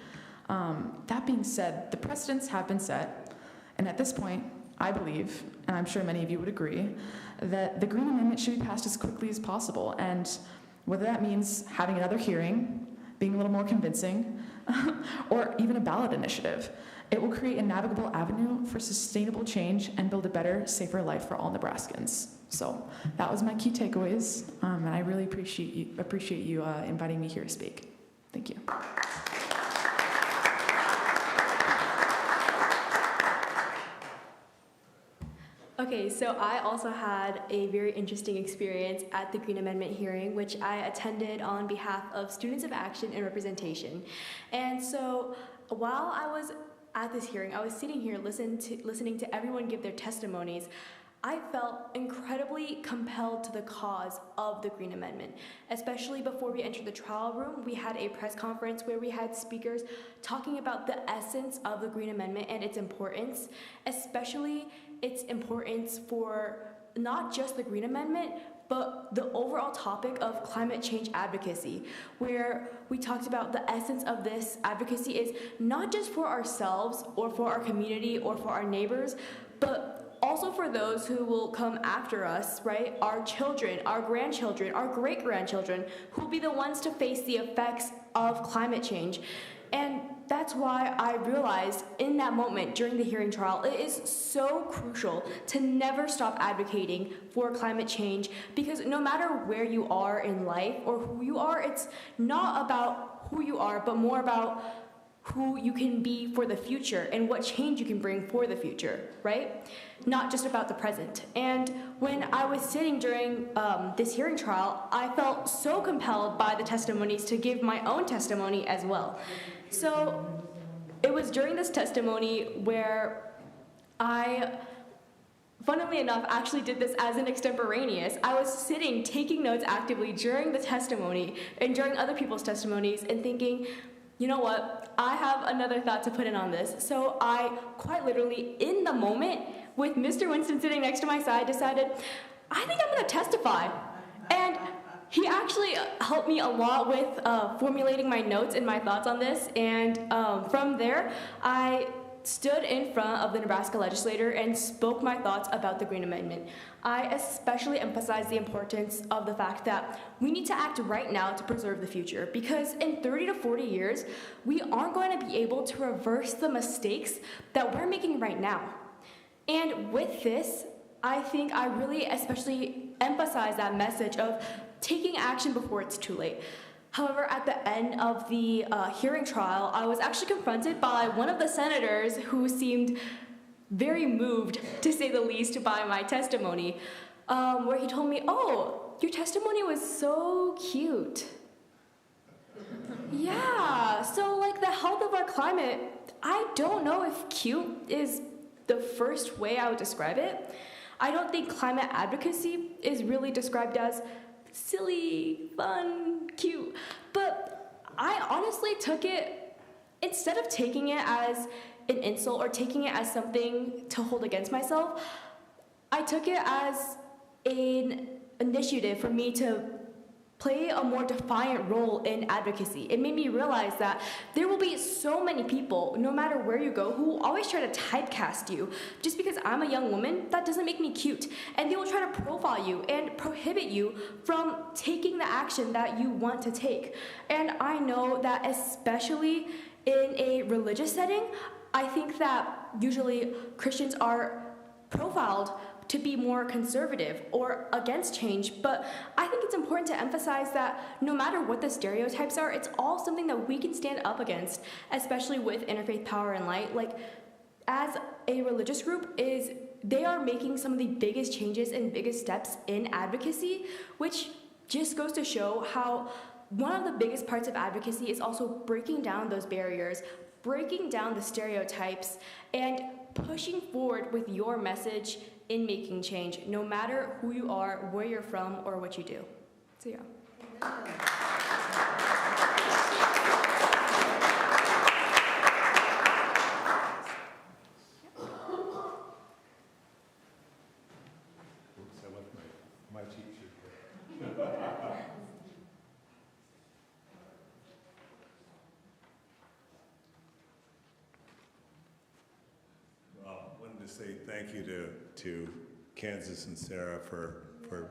That being said, the precedents have been set, and at this point, I believe, and I'm sure many of you would agree, that the Green Amendment should be passed as quickly as possible, and whether that means having another hearing, being a little more convincing, or even a ballot initiative, it will create a navigable avenue for sustainable change and build a better, safer life for all Nebraskans. So that was my key takeaways, and I really appreciate you inviting me here to speak. Thank you. Okay, so I also had a very interesting experience at the Green Amendment hearing, which I attended on behalf of Students of Action and Representation. And so while I was at this hearing, I was sitting here listening to everyone give their testimonies. I felt incredibly compelled to the cause of the Green Amendment. Especially before we entered the trial room, we had a press conference where we had speakers talking about the essence of the Green Amendment and its importance, especially its importance for not just the Green Amendment, but the overall topic of climate change advocacy, where we talked about the essence of this advocacy is not just for ourselves or for our community or for our neighbors, but also for those who will come after us, right? Our children, our grandchildren, our great-grandchildren, who will be the ones to face the effects of climate change. And that's why I realized in that moment during the hearing trial, it is so crucial to never stop advocating for climate change, because no matter where you are in life or who you are, it's not about who you are, but more about who you can be for the future and what change you can bring for the future, right? Not just about the present. And when I was sitting during this hearing trial, I felt so compelled by the testimonies to give my own testimony as well. So it was during this testimony where I, funnily enough, actually did this as an extemporaneous. I was sitting, taking notes actively during the testimony and during other people's testimonies and thinking, you know what, I have another thought to put in on this. So I quite literally, in the moment, with Mr. Winston sitting next to my side, decided, I think I'm gonna testify. And he actually helped me a lot with formulating my notes and my thoughts on this. And from there, I stood in front of the Nebraska legislature and spoke my thoughts about the Green Amendment. I especially emphasized the importance of the fact that we need to act right now to preserve the future, because in 30 to 40 years, we aren't going to be able to reverse the mistakes that we're making right now. And with this, I think I really especially emphasize that message of taking action before it's too late. However, at the end of the hearing trial, I was actually confronted by one of the senators who seemed very moved, to say the least, by my testimony, where he told me, "Oh, your testimony was so cute." Yeah, so like the health of our climate, I don't know if cute is the first way I would describe it. I don't think climate advocacy is really described as silly, fun, cute. But I honestly took it, instead of taking it as an insult or taking it as something to hold against myself, I took it as an initiative for me to play a more defiant role in advocacy. It made me realize that there will be so many people, no matter where you go, who will always try to typecast you. Just because I'm a young woman, that doesn't make me cute. And they will try to profile you and prohibit you from taking the action that you want to take. And I know that especially in a religious setting, I think that usually Christians are profiled to be more conservative or against change, but I think it's important to emphasize that no matter what the stereotypes are, it's all something that we can stand up against, especially with Interfaith Power and Light. Like, as a religious group is they are making some of the biggest changes and biggest steps in advocacy, which just goes to show how one of the biggest parts of advocacy is also breaking down those barriers, breaking down the stereotypes, and pushing forward with your message in making change, no matter who you are, where you're from, or what you do. So yeah. Oops, I left my cheat sheet there. Well, I wanted to say thank you to Kansas and Sarah for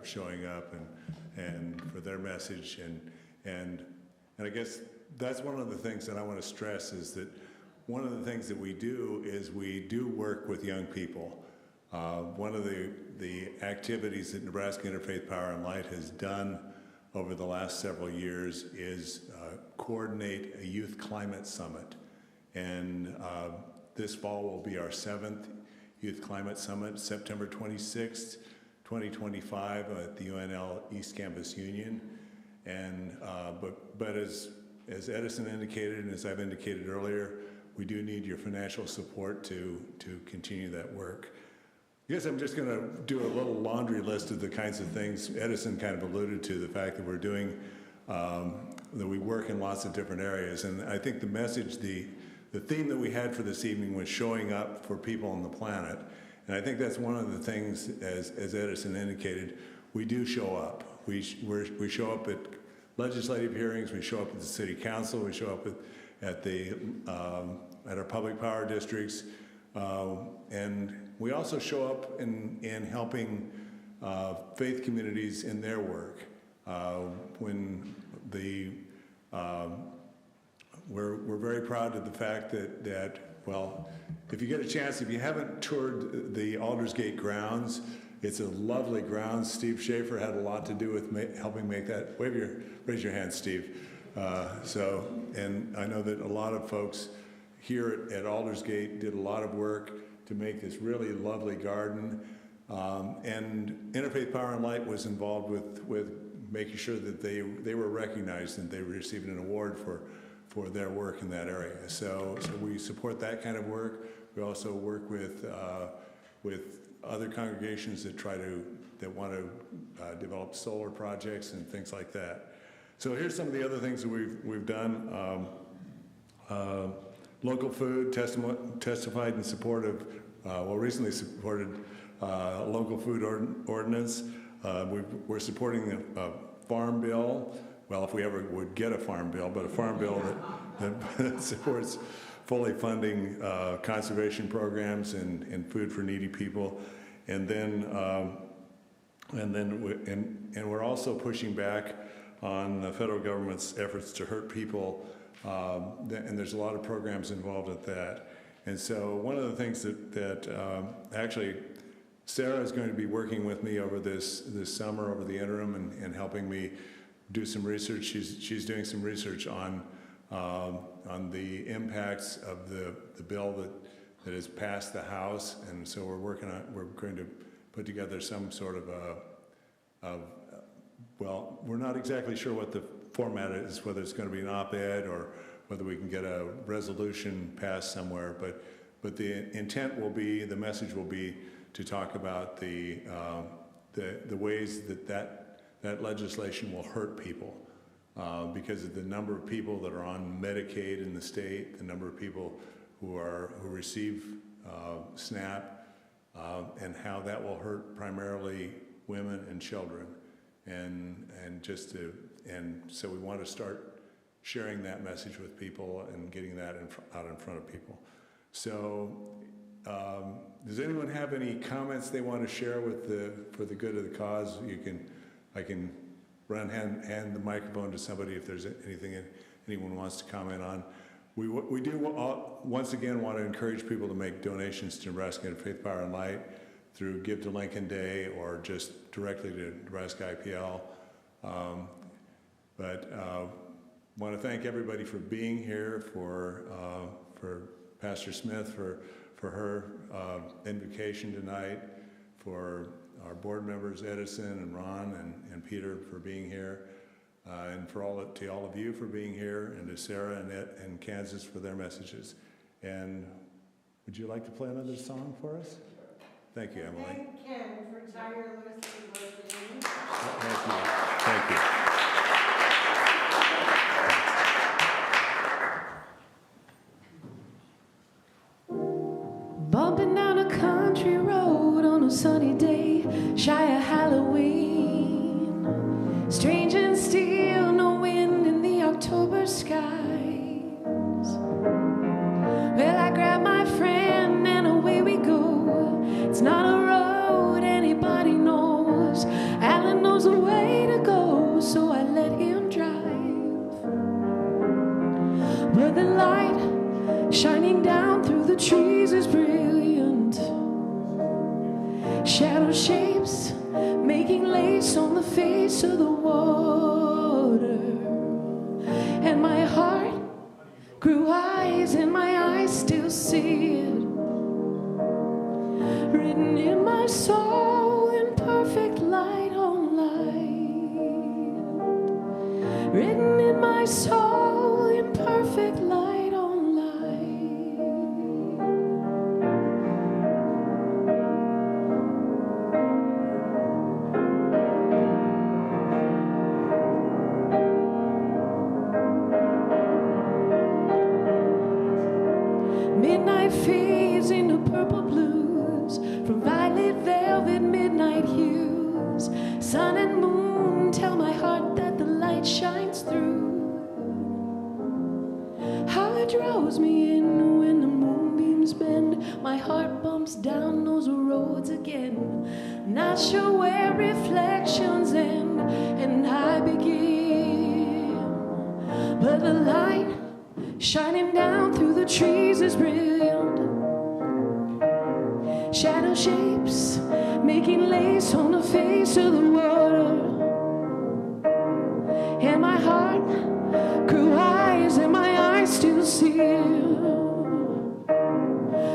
showing up and for their message and I guess that's one of the things that I want to stress is that one of the things that we do is we do work with young people. One of the activities that Nebraska Interfaith Power and Light has done over the last several years is coordinate a youth climate summit. And this fall will be our 7th Youth Climate Summit, September 26th, 2025 at the UNL East Campus Union. And but as Edison indicated and as I've indicated earlier, we do need your financial support to continue that work. I guess I'm just going to do a little laundry list of the kinds of things Edison kind of alluded to, the fact that we're doing, that we work in lots of different areas. And I think the message, the theme that we had for this evening was showing up for people on the planet. And I think that's one of the things, as Edison indicated, we do show up. We show up at legislative hearings, we show up at the city council, we show up at our public power districts, and we also show up in helping faith communities in their work. We're very proud of the fact that well, if you get a chance, if you haven't toured the Aldersgate grounds, it's a lovely grounds. Steve Schaefer had a lot to do with helping make that. Raise your hand, Steve. And I know that a lot of folks here at Aldersgate did a lot of work to make this really lovely garden. And Interfaith Power and Light was involved with making sure that they were recognized and they received an award for their work in that area. So we support that kind of work. We also work with other congregations that want to develop solar projects and things like that. So here's some of the other things that we've done. Local food testified in support of, recently supported a local food ordinance. We're supporting a farm bill. Well, if we ever would get a farm bill, but a farm bill that supports fully funding conservation programs and food for needy people, and we're also pushing back on the federal government's efforts to hurt people, and there's a lot of programs involved with that. And so one of the things that actually Sarah is going to be working with me over this summer, over the interim, and helping me do some research. She's doing some research on the impacts of the bill that has passed the House, and so we're going to put together some sort of well, we're not exactly sure what the format is, whether it's going to be an op-ed or whether we can get a resolution passed somewhere, but the intent will be, the message will be to talk about the ways that legislation will hurt people because of the number of people that are on Medicaid in the state, the number of people who receive SNAP, and how that will hurt primarily women and children, and so we want to start sharing that message with people and getting that out in front of people. So, does anyone have any comments they want to share for the good of the cause? I can hand the microphone to somebody if there's anything anyone wants to comment on. We do once again want to encourage people to make donations to Nebraska Interfaith Power and Light through Give to Lincoln Day or just directly to Nebraska IPL. But want to thank everybody for being here, for Pastor Smith for for her invocation tonight, for our board members, Edison and Ron and Peter for being here, and to all of you for being here, and to Sarah and Kansas for their messages. And would you like to play another song for us? Thank you, Emily. Thank Ken for tirelessly working. Thank you. Thank you. Bumping down a country road on a sunny day, shy of Halloween. Strange and still, no wind in the October skies. Well, I grab my friend and away we go. It's not a road anybody knows. Alan knows the way to go, so I let him drive. But the light shining down through the trees is brilliant. Shadow shapes making lace on the face of the water. And my heart grew eyes, and my eyes still see it. Written in my soul in perfect light on light. Written in my soul in perfect light on light. Midnight fades into purple blues, from violet velvet midnight hues. Sun and moon tell my heart that the light shines through. How it draws me in when the moonbeams bend. My heart bumps down those roads again. Not sure where reflections end and I begin. But the light shining down through the trees is brilliant. Shadow shapes making lace on the face of the water. And my heart grew eyes, and my eyes still see it.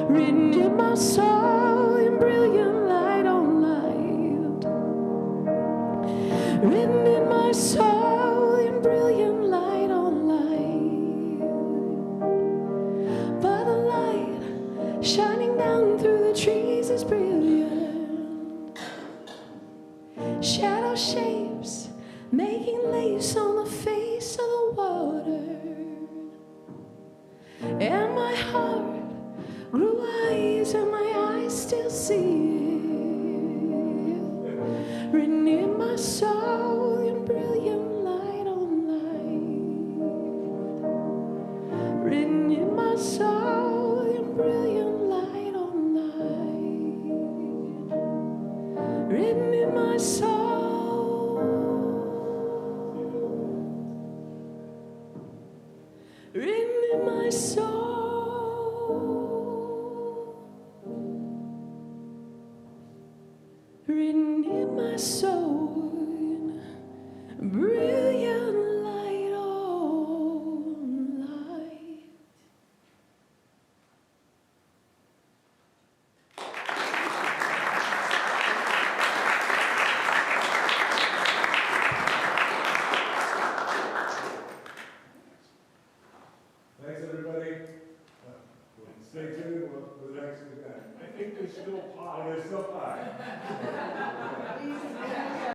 Written in my soul in brilliant light on light. Written in my soul in brilliant light on light. But the light shining down through the trees is brilliant. Shadow shapes making lace on the face of the water. And my heart grew eyes, and my eyes still see it. Written in my soul in brilliant light on light. Written in my soul in brilliant light on light. Written in my soul. Written in my soul. Written in my soul in brilliant light on light. Thanks, everybody. Stay tuned for the next event. I think there's still pie. Oh, there's still pie.